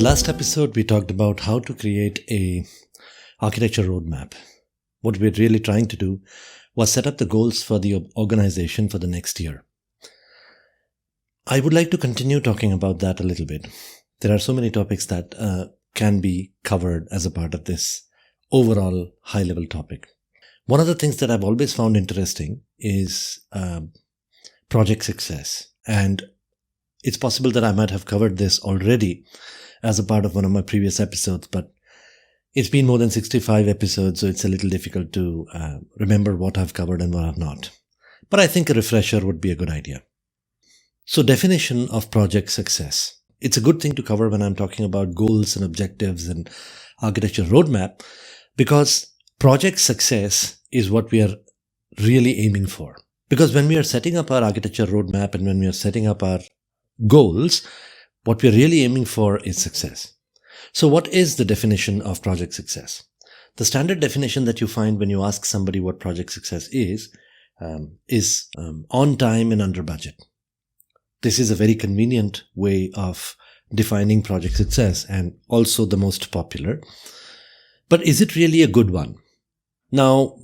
last episode, we talked about how to create a architecture roadmap. What we're really trying to do was set up the goals for the organization for the next year. I would like to continue talking about that a little bit. There are so many topics that can be covered as a part of this overall high-level topic. One of the things that I've always found interesting is project success. And it's possible that I might have covered this already as a part of one of my previous episodes, but it's been more than 65 episodes, so it's a little difficult to remember what I've covered and what I've not. But I think a refresher would be a good idea. So, definition of project success. It's a good thing to cover when I'm talking about goals and objectives and architecture roadmap, because project success is what we are really aiming for. Because when we are setting up our architecture roadmap and when we are setting up our goals, what we're really aiming for is success. So what is the definition of project success? The standard definition that you find when you ask somebody what project success is on time and under budget. This is a very convenient way of defining project success and also the most popular. But is it really a good one? Now,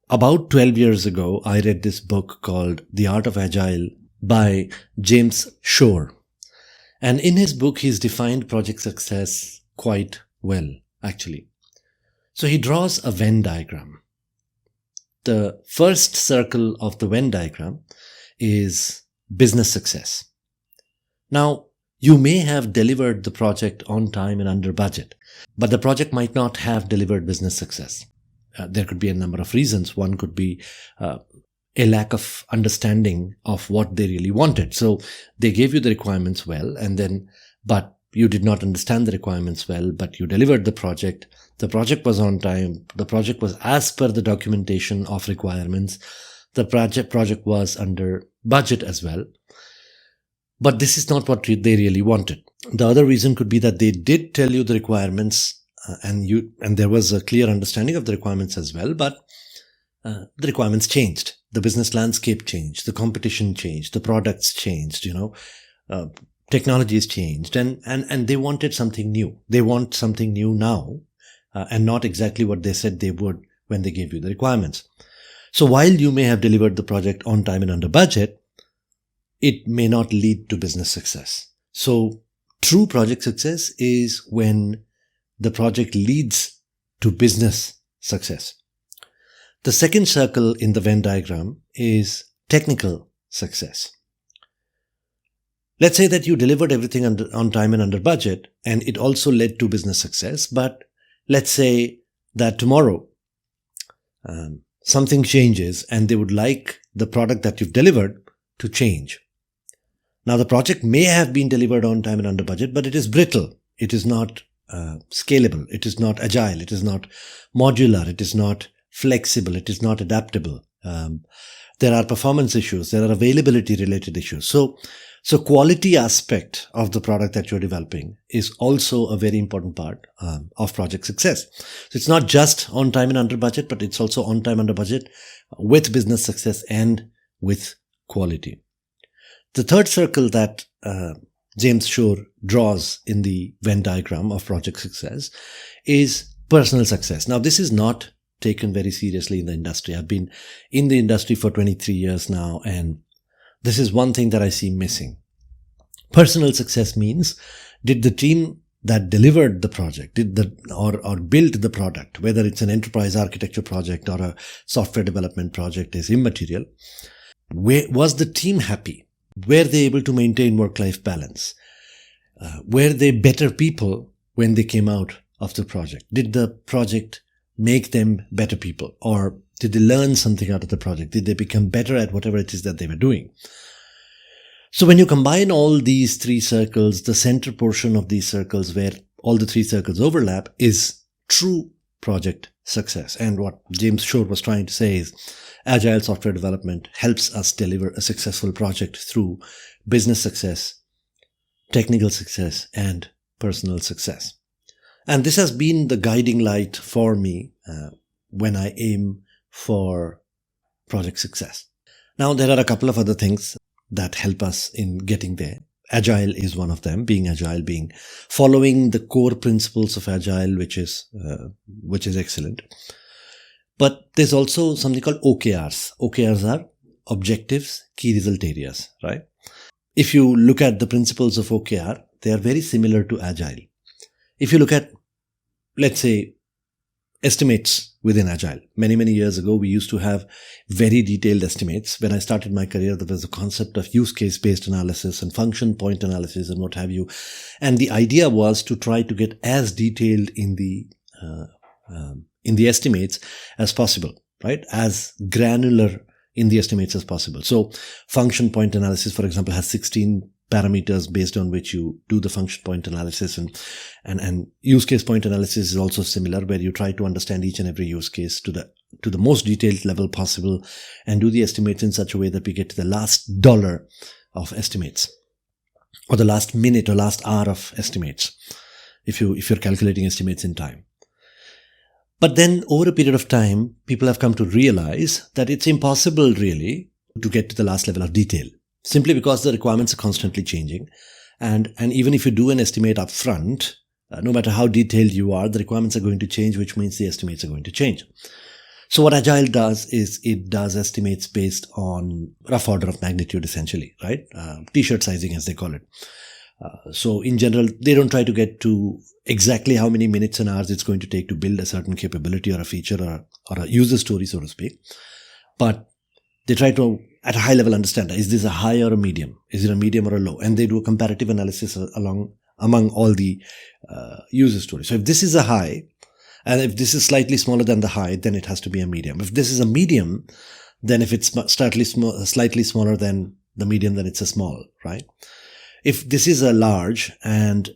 about 12 years ago, I read this book called The Art of Agile by James Shore. And in his book, he's defined project success quite well, actually. So he draws a Venn diagram. The first circle of the Venn diagram is business success. Now, you may have delivered the project on time and under budget, but the project might not have delivered business success. There could be a number of reasons. One could be a lack of understanding of what they really wanted. So they gave you the requirements well, but you did not understand the requirements well, but you delivered the project. The project was on time. The project was as per the documentation of requirements. The project was under budget as well. But this is not what they really wanted. The other reason could be that they did tell you the requirements and there was a clear understanding of the requirements as well, but the requirements changed. The business landscape changed. The competition changed. The products changed, technologies changed, and they wanted something new. They want something new now, and not exactly what they said they would when they gave you the requirements. So while you may have delivered the project on time and under budget, it may not lead to business success. So true project success is when the project leads to business success. The second circle in the Venn diagram is technical success. Let's say that you delivered everything on time and under budget, and it also led to business success. But let's say that tomorrow something changes and they would like the product that you've delivered to change. Now, the project may have been delivered on time and under budget, but it is brittle. It is not scalable. It is not agile. It is not modular. It is not flexible. It is not adaptable. There are performance issues. There are availability related issues. So quality aspect of the product that you're developing is also a very important part of project success. So it's not just on time and under budget, but it's also on time, under budget with business success and with quality. The third circle that James Shore draws in the Venn diagram of project success is personal success. Now, this is not taken very seriously in the industry. I've been in the industry for 23 years now, and this is one thing that I see missing. Personal success means, did the team that delivered the project, or built the product, whether it's an enterprise architecture project or a software development project, is immaterial. Was the team happy? Were they able to maintain work-life balance? Were they better people when they came out of the project? Did the project make them better people? Or did they learn something out of the project? Did they become better at whatever it is that they were doing? So when you combine all these three circles, the center portion of these circles where all the three circles overlap is true project success. And what James Shore was trying to say is Agile software development helps us deliver a successful project through business success, technical success, and personal success. And this has been the guiding light for me when I aim for project success. Now, there are a couple of other things that help us in getting there. Agile is one of them. Being agile, being following the core principles of Agile, which is excellent. But there's also something called OKRs. OKRs are objectives, key result areas, right? If you look at the principles of OKR, they are very similar to Agile. If you look at, let's say, estimates within Agile. Many years ago, we used to have very detailed estimates. When I started my career, there was a concept of use case based analysis and function point analysis and what have you. And the idea was to try to get as detailed in the estimates as possible, right? As granular in the estimates as possible. So function point analysis, for example, has 16 parameters based on which you do the function point analysis, and use case point analysis is also similar, where you try to understand each and every use case to the most detailed level possible and do the estimates in such a way that we get to the last dollar of estimates, or the last minute or last hour of estimates, if you're calculating estimates in time. But then over a period of time, people have come to realize that it's impossible really to get to the last level of detail, simply because the requirements are constantly changing. And even if you do an estimate up front, no matter how detailed you are, the requirements are going to change, which means the estimates are going to change. So what Agile does is it does estimates based on rough order of magnitude, essentially, right? T-shirt sizing, as they call it. So in general, they don't try to get to exactly how many minutes and hours it's going to take to build a certain capability or a feature or a user story, so to speak. But they try to, at a high level, understand, is this a high or a medium? Is it a medium or a low? And they do a comparative analysis among all the user stories. So if this is a high, and if this is slightly smaller than the high, then it has to be a medium. If this is a medium, then if it's slightly smaller than the medium, then it's a small, right? If this is a large, and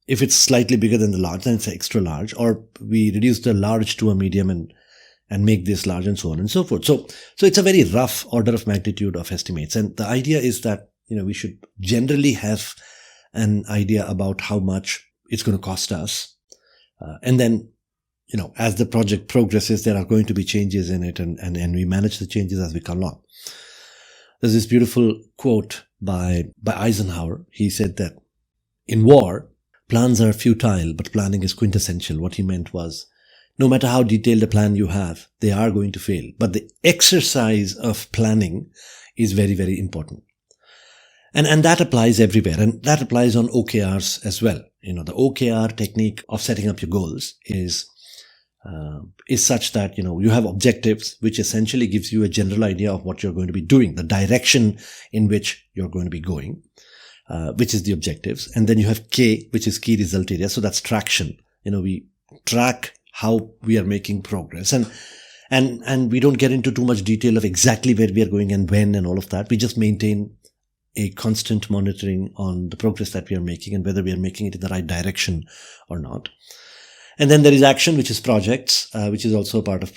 if it's slightly bigger than the large, then it's extra large, or we reduce the large to a medium and make this large, and so on and so forth. So it's a very rough order of magnitude of estimates. And the idea is that, we should generally have an idea about how much it's going to cost us. And then, as the project progresses, there are going to be changes in it, and we manage the changes as we come along. There's this beautiful quote by Eisenhower. He said that in war, plans are futile, but planning is quintessential. What he meant was, no matter how detailed a plan you have, they are going to fail. But the exercise of planning is very, very important. And that applies everywhere. And that applies on OKRs as well. The OKR technique of setting up your goals is such that, you have objectives, which essentially gives you a general idea of what you're going to be doing, the direction in which you're going to be going, which is the objectives. And then you have K, which is key result area. So that's traction. We track how we are making progress, and we don't get into too much detail of exactly where we are going and when and all of that. We just maintain a constant monitoring on the progress that we are making and whether we are making it in the right direction or not. And then there is action, which is projects, which is also a part of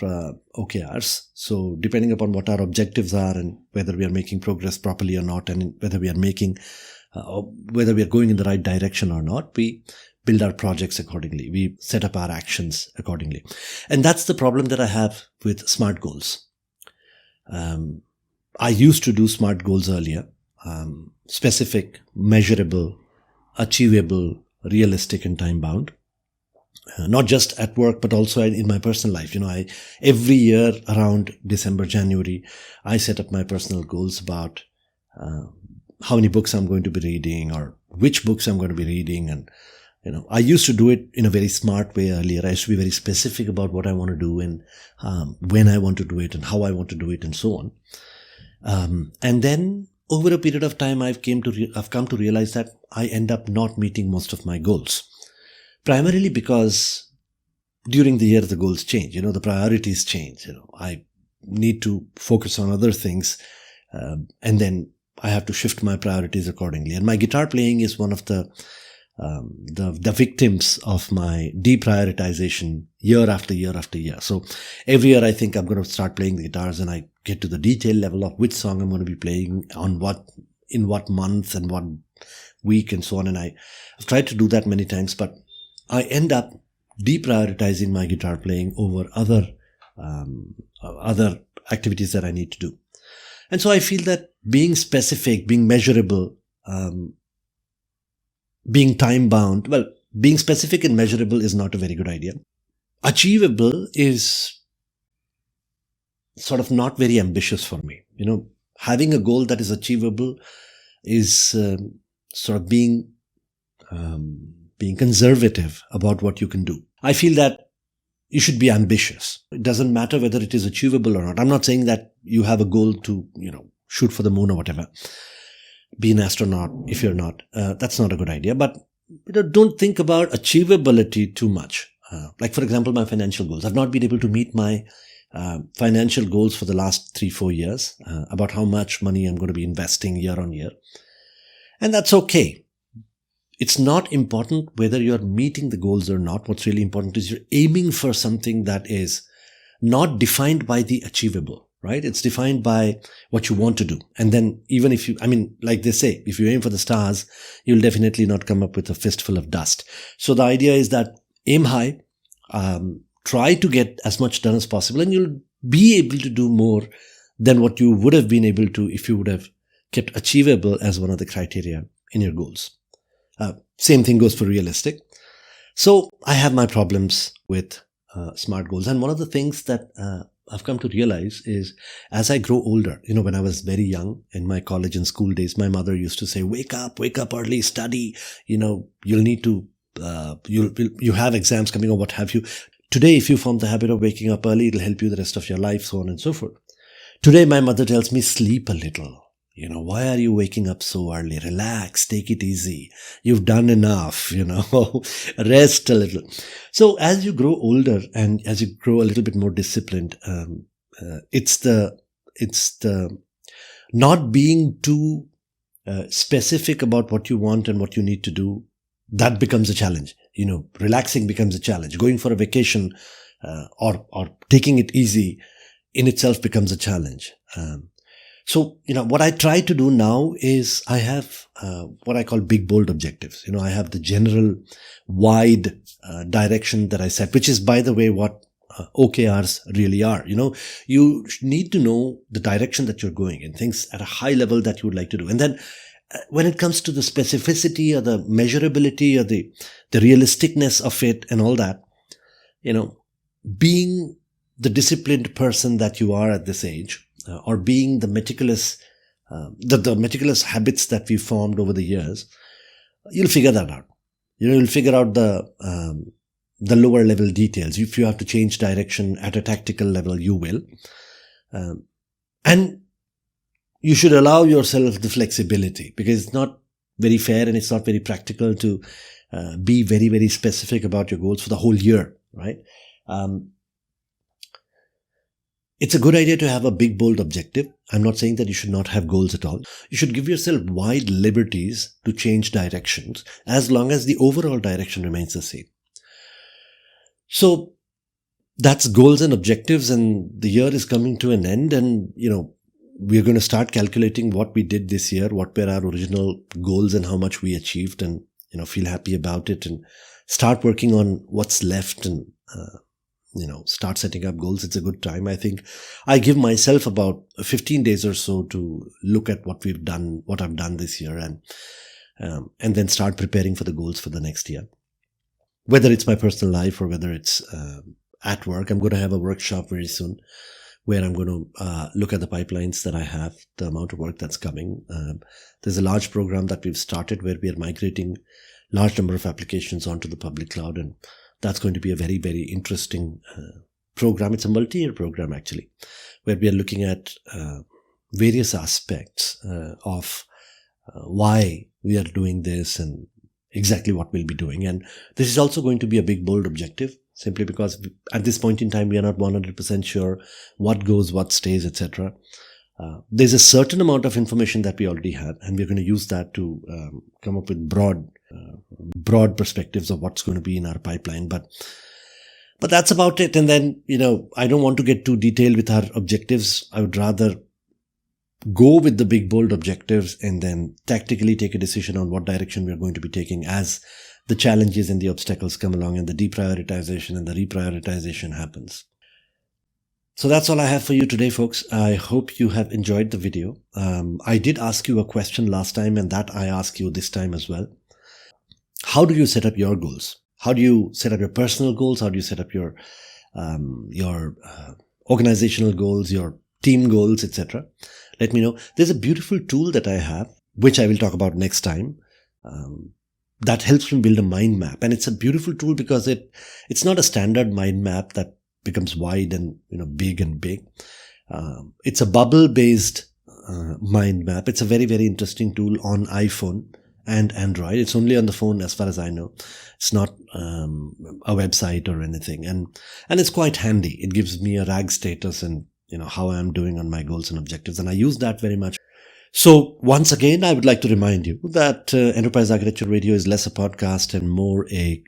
OKRs. So depending upon what our objectives are and whether we are making progress properly or not, and whether we are whether we are going in the right direction or not, we build our projects accordingly. We set up our actions accordingly. And that's the problem that I have with SMART goals. I used to do SMART goals earlier. Specific, measurable, achievable, realistic, and time-bound. Not just at work, but also in my personal life. Every year around December, January, I set up my personal goals about how many books I'm going to be reading, or which books I'm going to be reading. And I used to do it in a very smart way earlier. I used to be very specific about what I want to do, and when I want to do it, and how I want to do it, and so on. And then over a period of time, I've come to realize that I end up not meeting most of my goals, primarily because during the year the goals change. The priorities change. I need to focus on other things, and then I have to shift my priorities accordingly. And my guitar playing is one of the victims of my deprioritization year after year after year. So every year I think I'm going to start playing the guitars, and I get to the detail level of which song I'm going to be playing on in what month and what week and so on. And I've tried to do that many times, but I end up deprioritizing my guitar playing over other activities that I need to do. And so I feel that being specific, being measurable, being time bound. Well, being specific and measurable is not a very good idea. Achievable is sort of not very ambitious for me. Having a goal that is achievable is sort of being conservative about what you can do. I feel that you should be ambitious. It doesn't matter whether it is achievable or not. I'm not saying that you have a goal to, shoot for the moon or whatever. Be an astronaut if you're not. That's not a good idea. But don't think about achievability too much. Like, for example, my financial goals. I've not been able to meet my financial goals for the last 3-4 years, about how much money I'm going to be investing year on year. And that's okay. It's not important whether you're meeting the goals or not. What's really important is you're aiming for something that is not defined by the achievable, right? It's defined by what you want to do. And then even if like they say, if you aim for the stars, you'll definitely not come up with a fistful of dust. So the idea is that aim high, try to get as much done as possible, and you'll be able to do more than what you would have been able to if you would have kept achievable as one of the criteria in your goals. Same thing goes for realistic. So I have my problems with SMART goals. And one of the things that I've come to realize is as I grow older, when I was very young in my college and school days, my mother used to say, wake up early, study, you'll need to, you have exams coming or what have you. Today, if you form the habit of waking up early, it'll help you the rest of your life, so on and so forth. Today, my mother tells me, sleep a little. Why are you waking up so early? Relax, take it easy. You've done enough, rest a little. So as you grow older and as you grow a little bit more disciplined, it's the not being too specific about what you want and what you need to do. That becomes a challenge. Relaxing becomes a challenge. Going for a vacation or taking it easy in itself becomes a challenge. So, what I try to do now is I have what I call big, bold objectives. I have the general wide direction that I set, which is, by the way, what OKRs really are. You need to know the direction that you're going in, things at a high level that you would like to do. And then when it comes to the specificity or the measurability or the realisticness of it and all that, being the disciplined person that you are at this age, or being the meticulous, the meticulous habits that we formed over the years, you'll figure that out. You'll figure out the lower level details. If you have to change direction at a tactical level, you will. And you should allow yourself the flexibility, because it's not very fair and it's not very practical to be very, very specific about your goals for the whole year, right? It's a good idea to have a big, bold objective. I'm not saying that you should not have goals at all. You should give yourself wide liberties to change directions as long as the overall direction remains the same. So that's goals and objectives, and the year is coming to an end, and we're going to start calculating what we did this year, what were our original goals and how much we achieved, and feel happy about it and start working on what's left and start setting up goals. It's a good time. I think I give myself about 15 days or so to look at what we've done, what I've done this year, and then start preparing for the goals for the next year. Whether it's my personal life or whether it's at work. I'm going to have a workshop very soon where I'm going to look at the pipelines that I have, the amount of work that's coming. There's a large program that we've started where we are migrating large number of applications onto the public cloud, and that's going to be a very, very interesting program. It's a multi-year program, actually, where we are looking at various aspects of why we are doing this and exactly what we'll be doing. And this is also going to be a big, bold objective, simply because at this point in time, we are not 100% sure what goes, what stays, etc. There's a certain amount of information that we already have, and we're going to use that to come up with broad perspectives of what's going to be in our pipeline. But that's about it. And then, I don't want to get too detailed with our objectives. I would rather go with the big, bold objectives and then tactically take a decision on what direction we're going to be taking as the challenges and the obstacles come along and the deprioritization and the reprioritization happens. So that's all I have for you today, folks. I hope you have enjoyed the video. I did ask you a question last time, and that I ask you this time as well. how do you set up your goals? How do you set up your personal goals? How do you set up your organizational goals, your team goals, etc.? Let me know. There's a beautiful tool that I have, which I will talk about next time, that helps me build a mind map. And it's a beautiful tool because it's not a standard mind map that becomes wide and big and big. It's a bubble-based mind map. It's a very, very interesting tool on iPhone and Android. It's only on the phone as far as I know. It's not a website or anything. And it's quite handy. It gives me a RAG status and how I'm doing on my goals and objectives. And I use that very much. So once again, I would like to remind you that Enterprise Architecture Radio is less a podcast and more a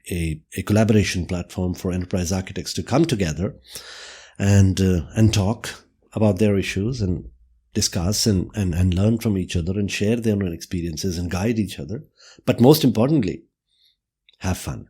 collaboration platform for enterprise architects to come together and talk about their issues and discuss and learn from each other and share their own experiences and guide each other. But most importantly, have fun.